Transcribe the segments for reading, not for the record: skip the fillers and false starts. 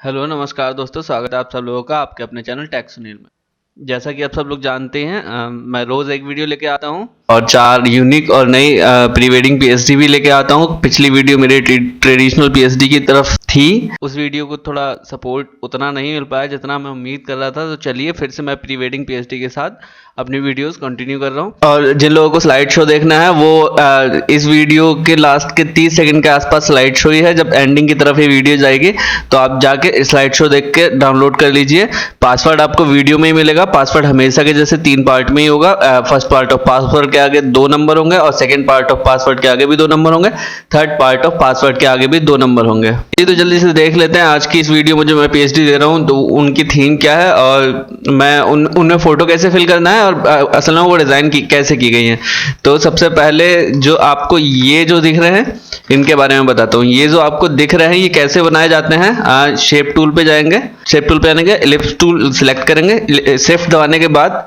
Hello नमस्कार दोस्तों, स्वागत है आप सब लोगों का आपके अपने चैनल टेक सुनील में। जैसा कि आप सब लोग जानते हैं, मैं रोज़ एक वीडियो लेके आता हूं और 4 यूनिक और नई प्री वेडिंग पीएचडी भी लेके आता हूं। पिछली वीडियो मेरे ट्रेडिशनल पीएचडी की तरफ थी। उस वीडियो को थोड़ा सपोर्ट उतना नहीं मिल पाया जितना मैं उम्मीद कर रहा था, तो चलिए फिर से मैं प्री वेडिंग पीएचडी के साथ अपनी वीडियोस कंटिन्यू कर रहा हूं। और जिन लोगों को स्लाइड शो देखना है वो इस वीडियो के लास्ट के 30 सेकंड के आसपास स्लाइड शो ही है। जब एंडिंग की तरफ ये वीडियो जाएगी तो आप जाके स्लाइड शो देख के डाउनलोड कर लीजिए। पासवर्ड आपको वीडियो में ही मिलेगा। पासवर्ड हमेशा के जैसे 3 पार्ट में ही होगा। फर्स्ट पार्ट ऑफ पासवर्ड के आगे 2 नंबर होंगे और सेकंड पार्ट ऑफ पासवर्ड के आगे भी 2 नंबर होंगे। थर्ड पार्ट ऑफ पासवर्ड के आगे भी 2 नंबर होंगे। ये तो जल्दी से देख लेते हैं आज की इस वीडियो में जो मैं पीएचडी दे रहा हूँ तो उनकी थीम क्या है और मैं उनमें फोटो कैसे फिल करना है और असल में वो डिजाइन कैसे की गई है। तो सबसे पहले जो आपको ये जो दिख रहे हैं इनके बारे में बताता हूँ। ये जो आपको दिख रहे हैं ये कैसे बनाए जाते हैं। शेप टूल पे जाएंगे, शेप टूल पे आएंगे, इलिप्स टूल सिलेक्ट करेंगे, शिफ्ट दबाने के बाद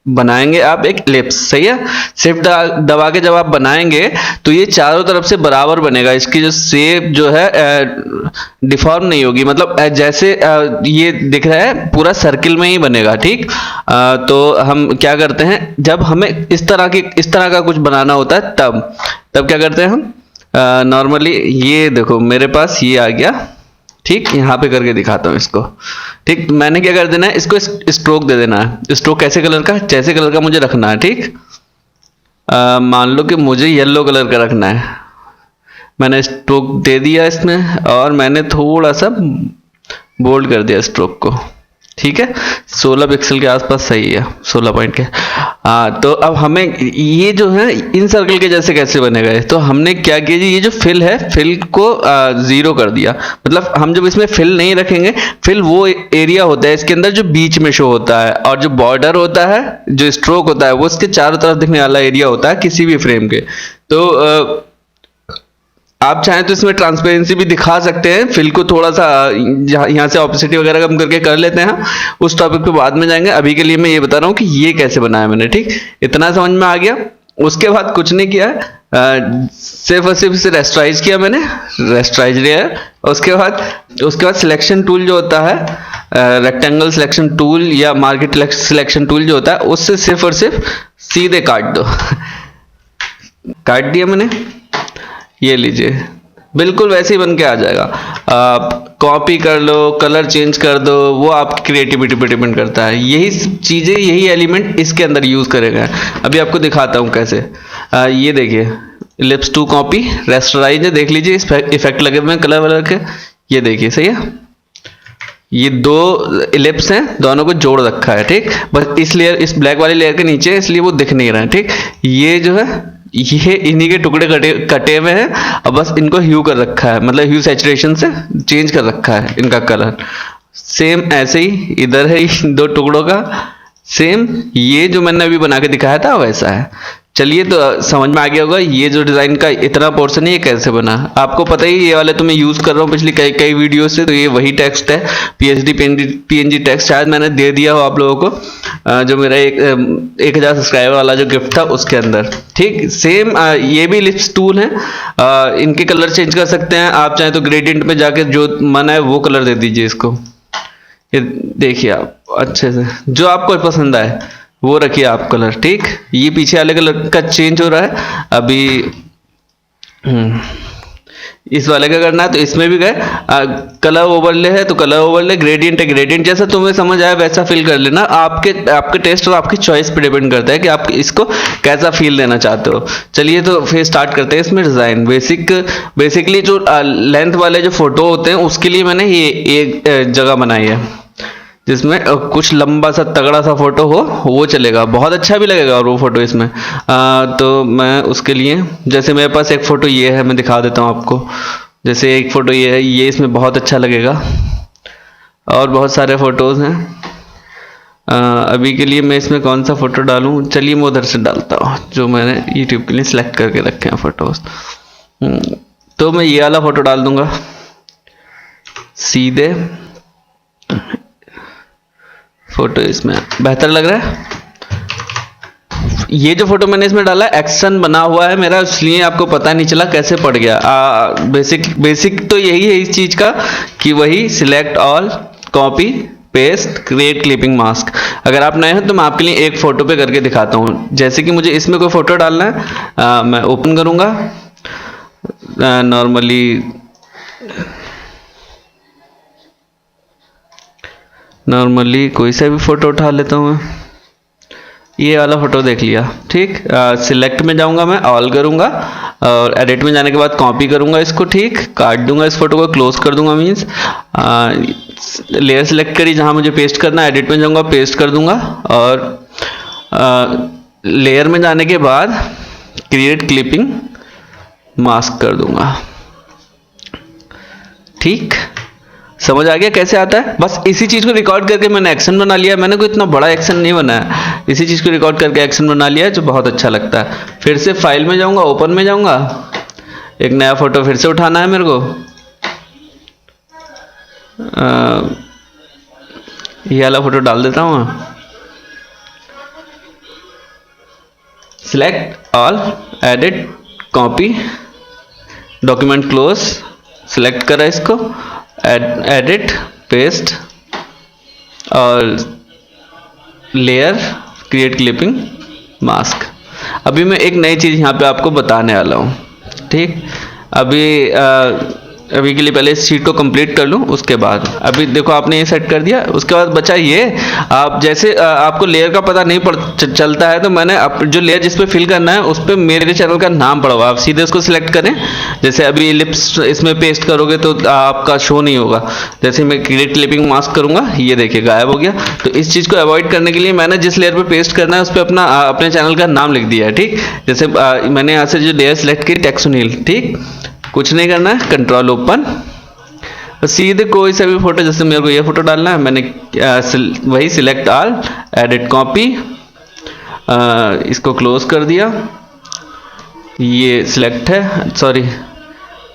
बनाएंगे आप एक इलिप्स। सही है। शिफ्ट दबा के जब आप बनाएंगे तो ये चारों तरफ से बराबर बनेगा। इसकी जो शेप जो है डिफॉर्म नहीं होगी, मतलब जैसे ये दिख रहा है पूरा सर्किल में ही बनेगा। ठीक। तो हम क्या करते हैं, जब हमें इस तरह का कुछ बनाना होता है तब क्या करते हैं हम नॉर्मली ये देखो मेरे पास ये आ गया। ठीक, यहाँ पे करके दिखाता हूँ इसको। ठीक, मैंने क्या कर देना है, इसको स्ट्रोक दे देना है। स्ट्रोक कैसे कलर का, जैसे कलर का मुझे रखना है। ठीक, मान लो कि मुझे येलो कलर का रखना है। मैंने स्ट्रोक दे दिया इसमें और मैंने थोड़ा सा बोल्ड कर दिया स्ट्रोक को। ठीक है, 16 पिक्सल के आसपास सही है, 16 पॉइंट के। तो अब हमें ये जो है इन सर्कल के जैसे कैसे बनेगा, तो हमने क्या किया जी, ये जो फिल है फिल को 0 कर दिया। मतलब हम जब इसमें फिल नहीं रखेंगे, फिल वो एरिया होता है इसके अंदर जो बीच में शो होता है, और जो बॉर्डर होता है, जो स्ट्रोक होता है, वो इसके चारों तरफ दिखने वाला एरिया होता है किसी भी फ्रेम के। तो आप चाहें तो इसमें ट्रांसपेरेंसी भी दिखा सकते हैं। फिल को थोड़ा सा यहाँ से ऑपेसिटी वगैरह कम करके कर लेते हैं। उस टॉपिक पे बाद में जाएंगे। अभी के लिए मैं ये बता रहा हूँ कि ये कैसे बनाया मैंने। ठीक, इतना समझ में आ गया। उसके बाद कुछ नहीं किया, सिर्फ और सिर्फ इसे रेस्टराइज किया मैंने, रेस्टराइज लेयर। उसके बाद सिलेक्शन टूल जो होता है, रेक्टेंगल सिलेक्शन टूल या मार्केट सिलेक्शन टूल जो होता है, उससे सिर्फ और सिर्फ सीधे काट दो। काट दिया मैंने, ये लीजिए, बिल्कुल वैसे ही बन के आ जाएगा। आप कॉपी कर लो, कलर चेंज कर दो, वो आपकी क्रिएटिविटी पर डिपेंड करता है। यही चीज़ें, यही एलिमेंट इसके अंदर यूज़ करेगा। अभी आपको दिखाता हूँ कैसे। ये देखिए, इलिप्स टू कॉपी रेस्टराइज है, देख लीजिए इफेक्ट लगे हुए हैं कलर वलर के। ये देखिए, सही है। ये 2 इलिप्स हैं, दोनों को जोड़ रखा है। ठीक, बस इस लेयर, इस ब्लैक वाली लेयर के नीचे, इसलिए वो दिख नहीं रहा है। ठीक, ये जो है ये इन्हीं के टुकड़े कटे हुए हैं और बस इनको ह्यू कर रखा है, मतलब ह्यू सैचुरेशन से चेंज कर रखा है इनका कलर। सेम ऐसे ही इधर है 2 टुकड़ों का, सेम ये जो मैंने अभी बना के दिखाया था वैसा है। चलिए, तो समझ में आ गया होगा ये जो डिजाइन का इतना पोर्शन है ये कैसे बना। आपको पता ही, ये वाले तो मैं यूज कर रहा हूँ पिछली कई वीडियो से। तो ये वही टेक्स्ट है, पीएचडी पीएनजी टेक्स्ट। शायद मैंने दे दिया हो आप लोगों को, जो मेरा 1000 सब्सक्राइबर वाला जो गिफ्ट था उसके अंदर। ठीक, सेम ये भी लिप्स टूल है। इनके कलर चेंज कर सकते हैं आप चाहें तो। ग्रेडियंट में जाके जो मन है वो कलर दे दीजिए इसको। ये देखिए आप अच्छे से जो आपको पसंद आए वो रखिए आप कलर। ठीक, ये पीछे वाले कलर का चेंज हो रहा है अभी। इस वाले का करना है तो इसमें भी गए कलर ओवरले है तो कलर ओवरले, ग्रेडियंट है ग्रेडियंट, जैसा तुम्हें समझ आया वैसा फिल कर लेना। आपके टेस्ट और आपकी चॉइस पे डिपेंड करता है कि आप इसको कैसा फील देना चाहते हो। चलिए, तो फिर स्टार्ट करते हैं इसमें डिजाइन। बेसिकली जो लेंथ वाले जो फोटो होते हैं उसके लिए मैंने ये एक जगह बनाई है जिसमें कुछ लंबा सा तगड़ा सा फोटो हो, वो चलेगा, बहुत अच्छा भी लगेगा और वो फोटो इसमें। तो मैं उसके लिए, जैसे मेरे पास एक फोटो ये है, मैं दिखा देता हूँ आपको। जैसे एक फोटो ये है, ये इसमें बहुत अच्छा लगेगा और बहुत सारे फोटोज हैं। अभी के लिए मैं इसमें कौन सा फोटो डालूं, चलिए मैं उधर से डालता हूँ जो मैंने यूट्यूब के लिए सिलेक्ट करके रखे हैं फोटोज। तो मैं ये वाला फोटो डाल दूंगा सीधे। फोटो इसमें बेहतर लग रहा है। ये जो फोटो मैंने इसमें डाला एक्शन बना हुआ है मेरा, इसलिए आपको पता नहीं चला कैसे पड़ गया। बेसिक तो यही है इस चीज का कि वही select all, copy paste, create clipping mask. अगर आप नए हैं तो मैं आपके लिए एक फोटो पे करके दिखाता हूँ। जैसे कि मुझे इसमें कोई फोटो डालना है, मैं ओपन करूंगा नॉर्मली कोई सा भी फोटो उठा लेता हूँ मैं। ये वाला फोटो देख लिया, ठीक। सिलेक्ट में जाऊंगा, मैं ऑल करूंगा और एडिट में जाने के बाद कॉपी करूंगा इसको, ठीक। काट दूंगा इस फोटो को, क्लोज कर दूंगा। मीन्स लेयर सिलेक्ट करी जहां मुझे पेस्ट करना है, एडिट में जाऊंगा, पेस्ट कर दूंगा और लेयर में जाने के बाद क्रिएट क्लिपिंग मास्क कर दूंगा, ठीक। समझ आ गया कैसे आता है? बस इसी चीज को रिकॉर्ड करके मैंने एक्शन बना लिया। मैंने कोई इतना बड़ा एक्शन नहीं बनाया, इसी चीज को रिकॉर्ड करके एक्शन बना लिया जो बहुत अच्छा लगता है। फिर से फाइल में जाऊंगा, ओपन में जाऊंगा, एक नया फोटो फिर से उठाना है मेरे को। ये वाला फोटो डाल देता हूँ। Select all, edit, copy, document close, select करा इसको, एडिट, पेस्ट और लेयर, क्रिएट क्लिपिंग मास्क। अभी मैं एक नई चीज़ यहाँ पे आपको बताने वाला हूँ, ठीक। अभी के लिए पहले इस शीट को कंप्लीट कर लूँ, उसके बाद अभी देखो आपने ये सेट कर दिया। उसके बाद बचा ये, आप जैसे आपको लेयर का पता नहीं चलता है तो मैंने जो लेयर जिस पे फिल करना है उस पे मेरे चैनल का नाम पड़ा हुआ, आप सीधे उसको सिलेक्ट करें। जैसे अभी लिप्स इसमें पेस्ट करोगे तो आपका शो नहीं होगा। जैसे मैं क्रिएट क्लिपिंग मास्क करूंगा, ये देखिए गायब हो गया। तो इस चीज़ को अवॉइड करने के लिए मैंने जिस लेयर पे पेस्ट करना है उस पर अपने चैनल का नाम लिख दिया है, ठीक। जैसे मैंने यहाँ से जो लेयर सिलेक्ट की टेक्स्ट सुनील, ठीक। कुछ नहीं करना है, कंट्रोल ओपन, सीधे कोई सा भी फोटो, जैसे मेरे को ये फोटो डालना है, मैंने वही सिलेक्ट ऑल, एडिट, कॉपी, इसको क्लोज कर दिया। ये सिलेक्ट है, सॉरी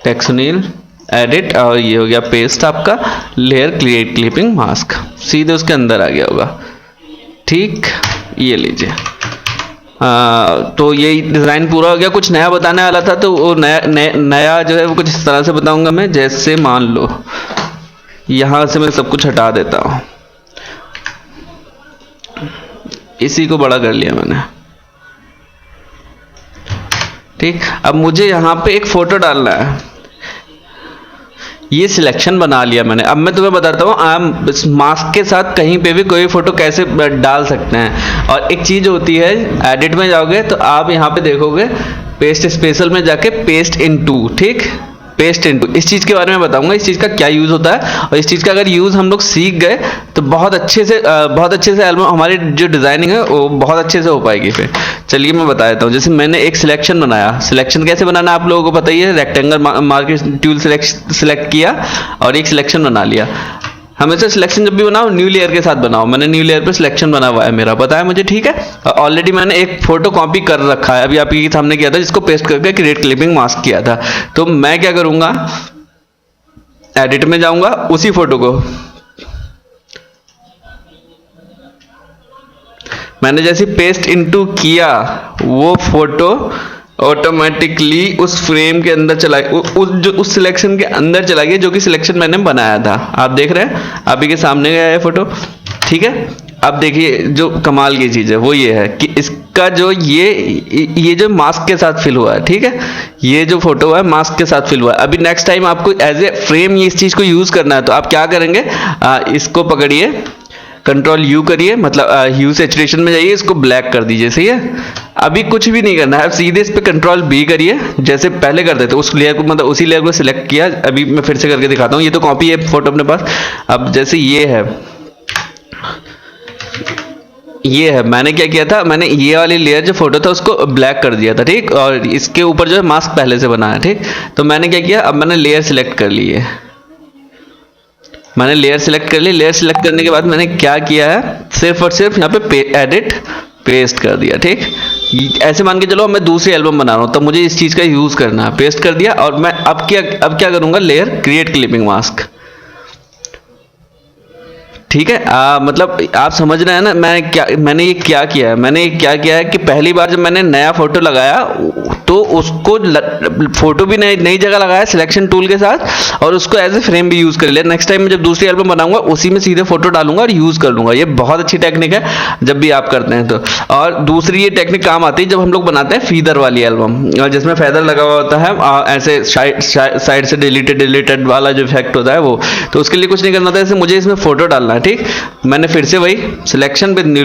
टेक्स्ट सुनील, एडिट और ये हो गया पेस्ट आपका लेयर क्रिएट क्लिपिंग मास्क, सीधे उसके अंदर आ गया होगा, ठीक। ये लीजिए। तो ये डिज़ाइन पूरा हो गया। कुछ नया बताने वाला था तो वो नया जो है वो कुछ इस तरह से बताऊंगा मैं। जैसे मान लो यहाँ से मैं सब कुछ हटा देता हूँ, इसी को बड़ा कर लिया मैंने, ठीक। अब मुझे यहाँ पे एक फोटो डालना है, ये सिलेक्शन बना लिया मैंने। अब मैं तुम्हें बताता हूँ आप इस मास्क के साथ कहीं पे भी कोई फोटो कैसे डाल सकते हैं। और एक चीज होती है, एडिट में जाओगे तो आप यहाँ पे देखोगे पेस्ट स्पेशल में जाके पेस्ट इनटू, ठीक, पेस्ट इनटू। इस चीज के बारे में बताऊंगा, इस चीज का क्या यूज होता है और इस चीज का अगर यूज हम लोग सीख गए तो बहुत अच्छे से एल्बम हमारी जो डिजाइनिंग है वो बहुत अच्छे से हो पाएगी। फिर चलिए मैं बता देता हूँ। जैसे मैंने एक सिलेक्शन बनाया, सिलेक्शन कैसे बनाना आप लोगों को पता ही है, रेक्टेंगल मार्किंग टूल सिलेक्ट किया और एक सिलेक्शन बना लिया। हमेशा सिलेक्शन जब भी बनाओ न्यू लेयर के साथ बनाओ। मैंने न्यू लेयर पे सिलेक्शन बना हुआ है मेरा, पता है मुझे, ठीक है। ऑलरेडी मैंने एक फोटो कॉपी कर रखा है, अभी आपके सामने किया था, जिसको पेस्ट करके क्रिएट क्लिपिंग मास्क किया था। तो मैं क्या करूंगा, एडिट में जाऊंगा, उसी फोटो को मैंने जैसे पेस्ट इनटू किया, वो फोटो ऑटोमेटिकली उस फ्रेम के अंदर चला, उस सिलेक्शन के अंदर चला गया जो कि सिलेक्शन मैंने बनाया था। आप देख रहे हैं, अभी के सामने गया है फोटो, ठीक है। अब देखिए जो कमाल की चीज है वो ये है कि इसका जो ये जो मास्क के साथ फिल हुआ है, ठीक है, ये जो फोटो है मास्क के साथ फिल हुआ है। अभी नेक्स्ट टाइम आपको एज ए फ्रेम इस चीज को यूज करना है तो आप क्या करेंगे, इसको पकड़िए, कंट्रोल यू करिए, मतलब ह्यू सैचुरेशन में जाइए, इसको ब्लैक कर दीजिए, सही है। अभी कुछ भी नहीं करना है, सीधे इस पे कंट्रोल बी करिए, जैसे पहले करते थे। उस लेयर को, मतलब उसी लेयर को सिलेक्ट किया। अभी मैं फिर से करके दिखाता हूँ, ये तो कॉपी है फोटो अपने पास। अब जैसे ये है, मैंने क्या किया था, मैंने ये वाली लेयर जो फोटो था उसको ब्लैक कर दिया था, ठीक। और इसके ऊपर जो है मास्क पहले से बना है, ठीक। तो मैंने क्या किया, अब मैंने लेयर सिलेक्ट कर ली है, मैंने लेयर सिलेक्ट कर ली। लेयर सिलेक्ट करने के बाद मैंने क्या किया है, सिर्फ और सिर्फ यहाँ पे एडिट पेस्ट कर दिया, ठीक। ऐसे मान के चलो मैं दूसरी एल्बम बना रहा हूँ, तो मुझे इस चीज का यूज करना है, पेस्ट कर दिया। और मैं अब क्या करूंगा, लेयर क्रिएट क्लिपिंग मास्क, ठीक है। मतलब आप समझ रहे हैं ना मैंने ये क्या किया है। मैंने ये क्या किया है कि पहली बार जब मैंने नया फोटो लगाया तो उसको फोटो भी नई जगह लगाया सिलेक्शन टूल के साथ, और उसको एज ए फ्रेम भी यूज कर लिया। नेक्स्ट टाइम मैं जब दूसरी एल्बम बनाऊंगा उसी में सीधे फोटो डालूंगा और यूज कर लूंगा। ये बहुत अच्छी टेक्निक है जब भी आप करते हैं तो। और दूसरी ये टेक्निक काम आती है जब हम लोग बनाते हैं फीदर वाली एल्बम, जिसमें फेदर लगा हुआ होता है, ऐसे साइड से डिलीटेड वाला जो इफेक्ट होता है वो। तो उसके लिए कुछ नहीं करना था, मुझे इसमें फोटो डालना है। ठीक, मैंने फिर से वही सिलेक्शन पे न्यू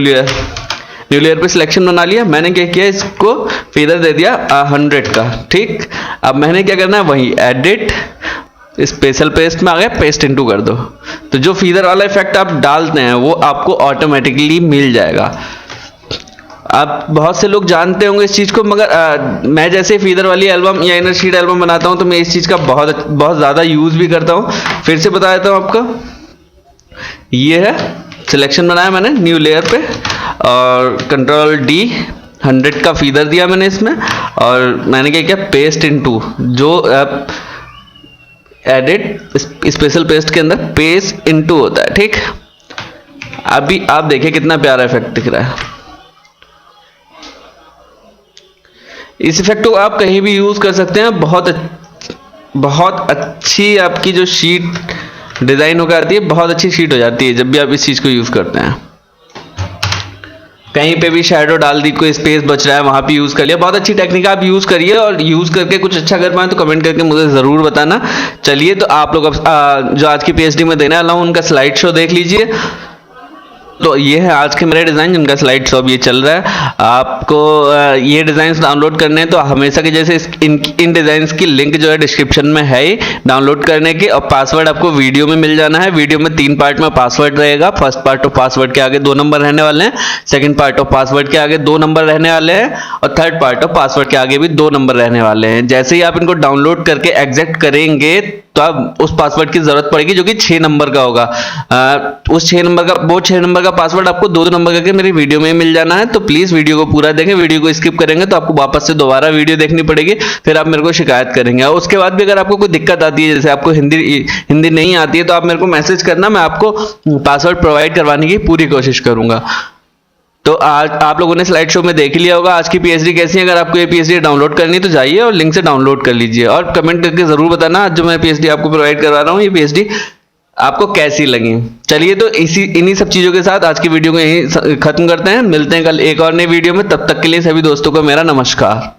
लेयर पे सिलेक्शन बना लिया। मैंने क्या किया, इसको फेदर दे दिया 100 का। ठीक, अब मैंने क्या करना है, वही एडिट स्पेशल पेस्ट में आ गया, पेस्ट इनटू कर दो। तो जो फीदर वाला इफेक्ट आप डालते हैं वो आपको ऑटोमेटिकली मिल जाएगा। आप बहुत से लोग जानते होंगे इस चीज़ को, मगर मैं जैसे फीदर वाली एल्बम या इनर शीट एल्बम बनाता हूं तो मैं इस चीज़ का बहुत ज़्यादा यूज़ भी करता हूं। फिर से बता देता हूं आपको, ये है सिलेक्शन बनाया मैंने न्यू लेयर पे, और कंट्रोल डी 100 का फीदर दिया मैंने इसमें, और मैंने क्या किया, पेस्ट इनटू, जो एडिट स्पेशल पेस्ट के अंदर पेस्ट इनटू होता है। ठीक, अभी आप देखिए कितना प्यारा इफेक्ट दिख रहा है। इस इफेक्ट को आप कहीं भी यूज कर सकते हैं। बहुत अच्छी आपकी जो शीट डिजाइन होकर आती है, बहुत अच्छी शीट हो जाती है जब भी आप इस चीज को यूज करते हैं। कहीं पे भी शैडो डाल दी, कोई स्पेस बच रहा है वहां पे यूज कर लिया। बहुत अच्छी टेक्निक आप यूज करिए, और यूज करके कुछ अच्छा कर पाए तो कमेंट करके मुझे जरूर बताना। चलिए, तो आप लोग जो आज की पीएचडी में देने वाला हूं उनका स्लाइड शो देख लीजिए। तो ये है आज के मेरे डिज़ाइन जिनका स्लाइड शो अब ये चल रहा है। आपको ये डिज़ाइंस डाउनलोड करने हैं तो हमेशा के जैसे इन डिज़ाइंस की लिंक जो है डिस्क्रिप्शन में है ही डाउनलोड करने की, और पासवर्ड आपको वीडियो में मिल जाना है। वीडियो में 3 पार्ट में पासवर्ड रहेगा। फर्स्ट पार्ट ऑफ पासवर्ड के आगे 2 नंबर रहने वाले हैं, सेकंड पार्ट ऑफ पासवर्ड के आगे 2 नंबर रहने वाले हैं, और थर्ड पार्ट ऑफ पासवर्ड के आगे भी 2 नंबर रहने वाले हैं। जैसे ही आप इनको डाउनलोड करके एग्जैक्ट करेंगे तो अब उस पासवर्ड की जरूरत पड़ेगी जो कि 6 नंबर का होगा। उस 6 नंबर का पासवर्ड आपको 2 नंबर करके मेरी वीडियो में मिल जाना है। तो प्लीज वीडियो को पूरा देखें। वीडियो को स्किप करेंगे तो आपको वापस से दोबारा वीडियो देखनी पड़ेगी, फिर आप मेरे को शिकायत करेंगे। और उसके बाद भी अगर आपको कोई दिक्कत आती है, जैसे आपको हिंदी नहीं आती है, तो आप मेरे को मैसेज करना, मैं आपको पासवर्ड प्रोवाइड करवाने की पूरी कोशिश करूंगा। तो आज आप लोगों ने स्लाइड शो में देख लिया होगा आज की पीएचडी कैसी है। अगर आपको ये पीएचडी डाउनलोड करनी है तो जाइए और लिंक से डाउनलोड कर लीजिए, और कमेंट करके जरूर बताना आज जो मैं पीएचडी आपको प्रोवाइड करवा रहा हूँ ये पीएचडी आपको कैसी लगी। चलिए, तो इन्हीं सब चीजों के साथ आज की वीडियो को यहीं खत्म करते हैं। मिलते हैं कल एक और नई वीडियो में। तब तक के लिए सभी दोस्तों को मेरा नमस्कार।